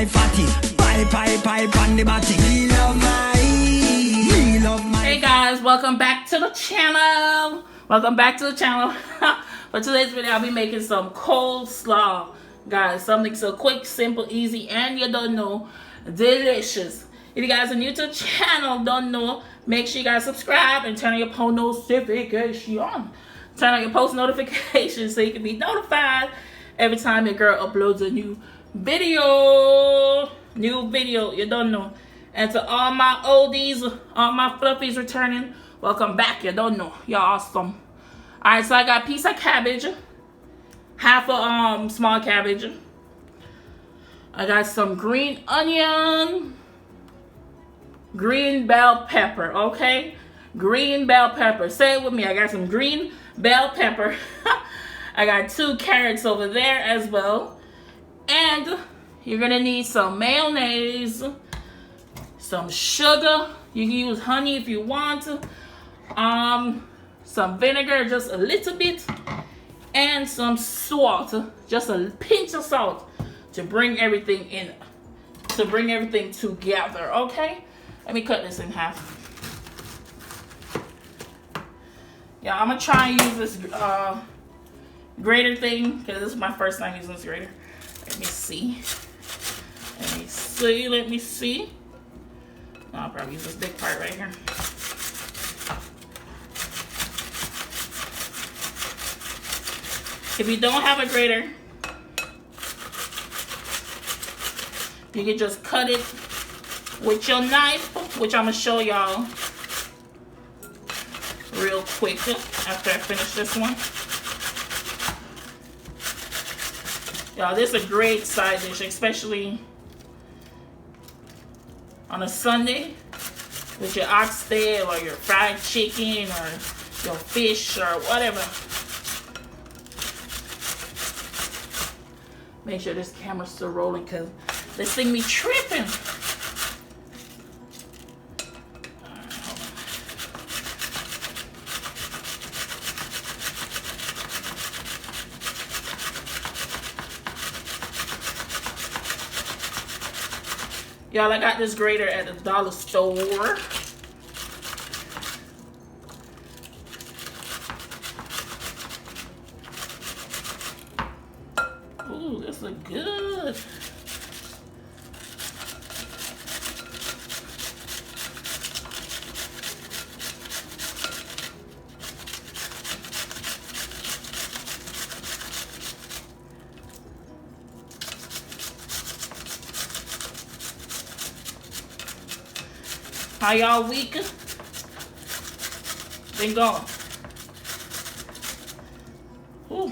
my fatty. Pipe on the body. Me love my. Hey guys, welcome back to the channel. For today's video, I'll be making some coleslaw. Guys, something so quick, simple, easy, and you don't know, delicious. If you guys are new to the channel, don't know, make sure you guys subscribe and turn on your post notification. Turn on your post notifications so you can be notified every time your girl uploads a new video. You don't know. And to all my oldies, all my fluffies returning, welcome back. You don't know, you're awesome. Alright, so I got a piece of cabbage, half a small cabbage. I got some green onion, green bell pepper, okay? Green bell pepper. Say it with me. I got some green bell pepper. I got 2 carrots over there as well. And you're gonna need some mayonnaise, some sugar. You can use honey if you want. Some vinegar, just a little bit, and some salt, just a pinch of salt to bring everything in, to bring everything together. Okay, let me cut this in half. Yeah, I'm gonna try and use this grater thing because this is my first time using this grater. Let me see. I'll probably use this big part right here. If you don't have a grater, you can just cut it with your knife, which I'm gonna show y'all real quick after I finish this one. Y'all, this is a great side dish, especially on a Sunday with your oxtail or your fried chicken or your fish or whatever. Make sure this camera's still rolling because this thing be tripping. Alright, hold on. Y'all, I got this grater at the dollar store. Ooh, this looks good. How y'all week been going? Ooh.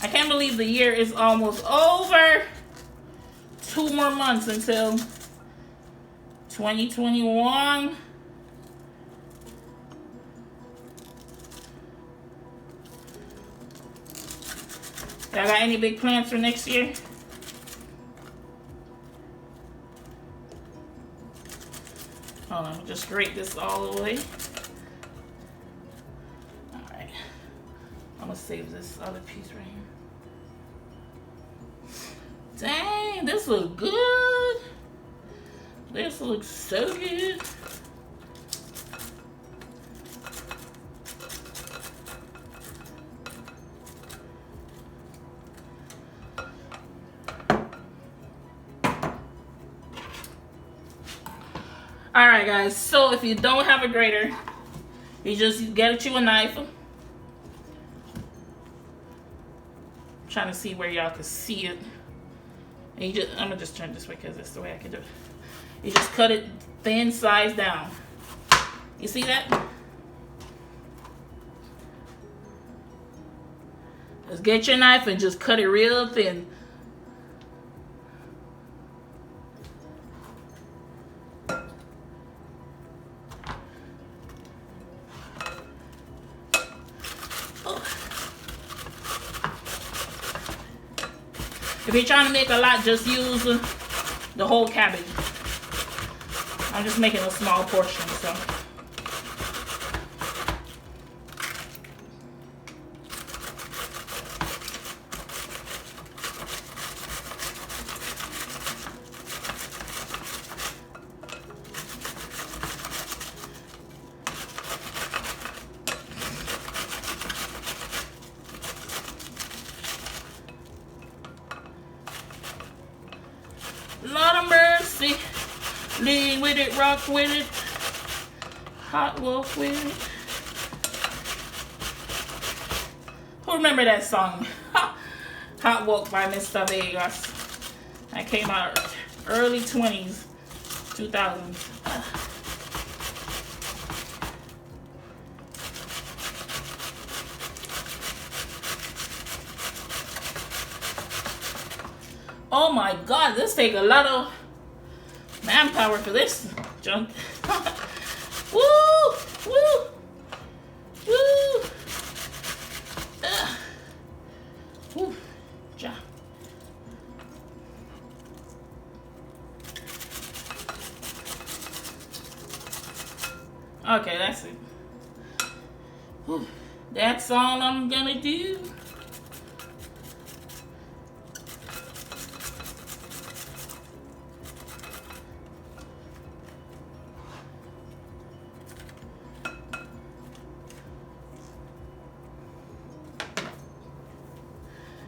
I can't believe the year is almost over. 2 more months until 2021. Y'all got any big plans for next year? Hold on, just grate this all the way. Alright. I'm gonna save this other piece right here. Dang, this looks good. This looks so good. Alright guys, so if you don't have a grater, you just get you a knife. I'm trying to see where y'all can see it. And I'm gonna just turn this way because that's the way I can do it. You just cut it thin size down. You see that? Just get your knife and just cut it real thin. If you're trying to make a lot, just use the whole cabbage. I'm just making a small portion, so. Lord of mercy. Lean with it, rock with it. Hot wolf with it. Who remember that song? Hot Wolf by Mr. Vegas. That came out early 20s, 2000s. Oh my God, this take a lot of manpower for this junk. Woo! Woo! Woo! Woo! Ja. Okay, that's it. Whew. That's all I'm gonna do.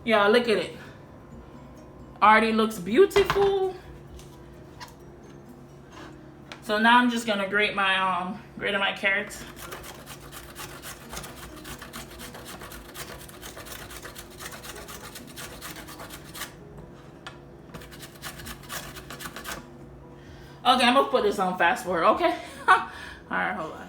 Y'all, look at it. Already looks beautiful. So now I'm just gonna grate my carrots. Okay, I'm gonna put this on fast forward, okay? Alright, hold on.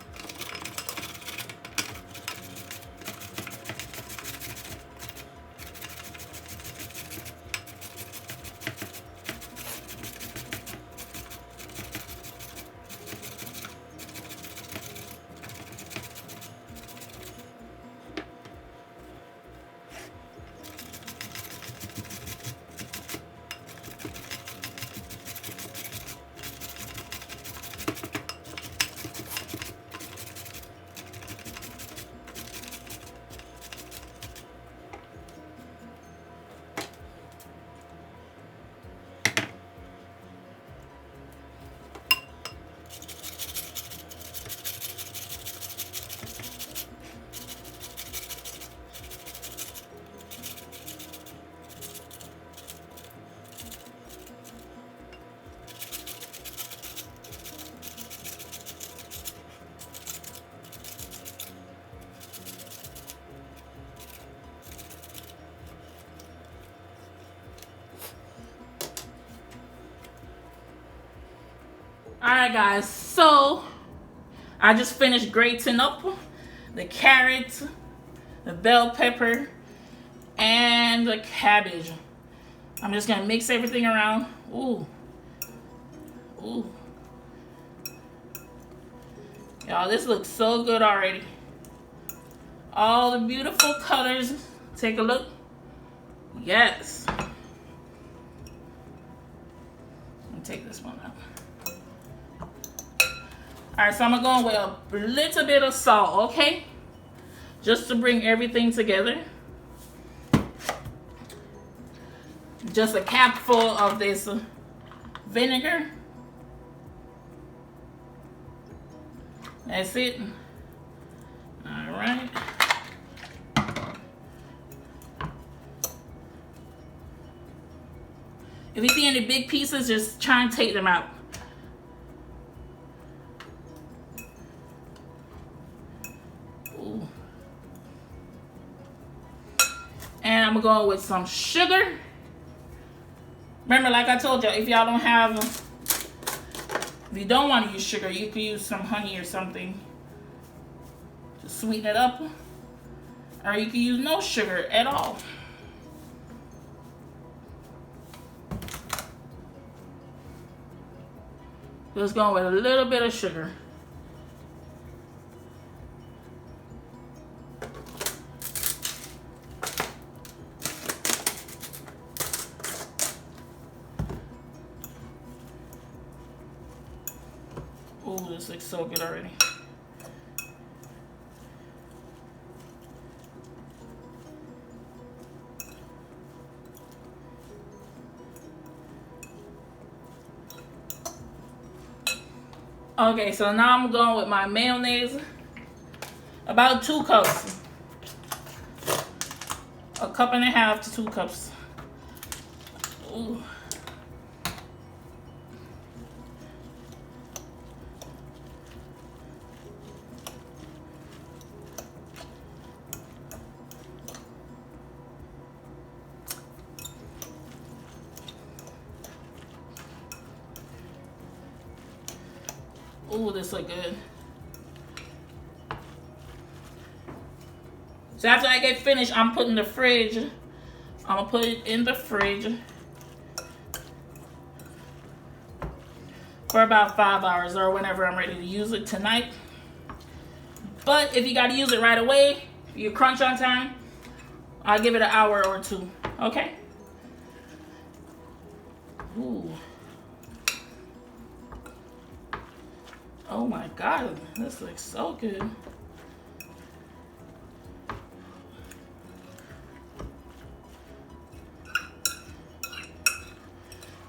Alright guys, so I just finished grating up the carrots, the bell pepper, and the cabbage. I'm just gonna mix everything around. Ooh. Ooh. Y'all, this looks so good already. All the beautiful colors. Take a look. Yes. Let me take this one out. Alright, so I'm gonna go with a little bit of salt, okay? Just to bring everything together. Just a capful of this vinegar. That's it. Alright. If you see any big pieces, just try and take them out. Ooh. And I'm going with some sugar. Remember, like I told you, if y'all don't have, if you don't want to use sugar, you can use some honey or something to sweeten it up. Or you can use no sugar at all. Just going with a little bit of sugar. Ooh, this looks so good already. Okay, so now I'm going with my mayonnaise. About 2 cups. 1.5 cups to 2 cups. Ooh. Oh, this look good. So after I get finished, I'm putting the fridge. I'm gonna put it in the fridge for about 5 hours or whenever I'm ready to use it tonight. But if you gotta use it right away, you crunch on time, I'll give it an hour or two. Okay. Ooh. Oh my God, this looks so good.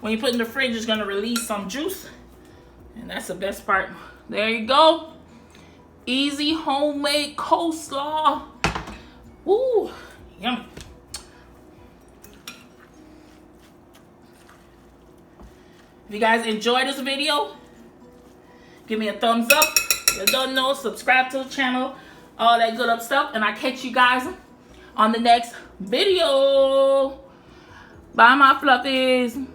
When you put it in the fridge, it's gonna release some juice. And that's the best part. There you go. Easy homemade coleslaw. Woo, yummy. If you guys enjoyed this video, give me a thumbs up. If you don't know, subscribe to the channel. All that good up stuff. And I'll catch you guys on the next video. Bye, my fluffies.